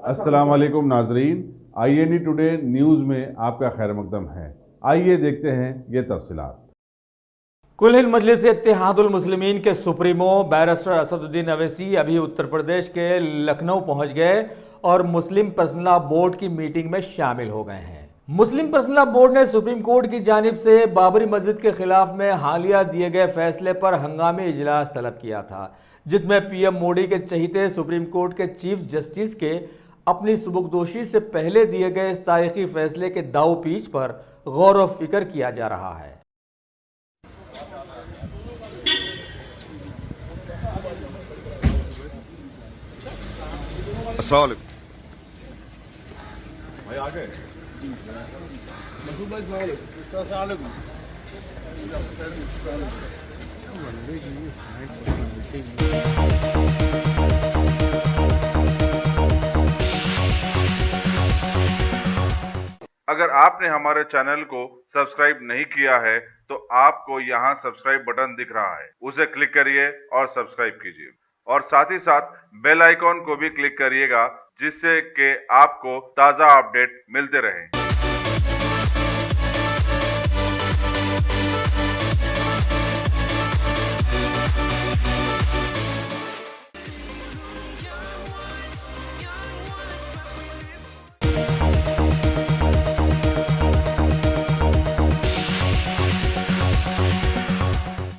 अस्सलाम वालेकुम नाजरीन, INE टुडे न्यूज़ में आपका खैर मकदम है। आइए देखते हैं ये तफसीलात। कुल हिंद मजलिस इत्तेहादुल मुस्लिमीन के सुप्रीमो बैरिस्टर असदुद्दीन अवैसी अभी उत्तर प्रदेश के लखनऊ पहुंच गए और मुस्लिम पर्सनल लॉ बोर्ड की मीटिंग में शामिल हो गए हैं। मुस्लिम पर्सनल लॉ बोर्ड ने सुप्रीम कोर्ट की जानिब से बाबरी मस्जिद के खिलाफ में हालिया दिए गए फैसले पर हंगामी इजलास तलब किया था, जिसमें PM मोदी के चहीते सुप्रीम कोर्ट के चीफ जस्टिस के अपनी सुबुकदोशी से पहले दिए गए इस तारीखी फैसले के दाव पीछ पर गौर व फिक्र किया जा रहा है। भाई आ गए। अगर आपने हमारे चैनल को सब्सक्राइब नहीं किया है तो आपको यहाँ सब्सक्राइब बटन दिख रहा है, उसे क्लिक करिए और सब्सक्राइब कीजिए और साथ ही साथ बेल आइकॉन को भी क्लिक करिएगा, जिससे कि आपको ताज़ा अपडेट मिलते रहें।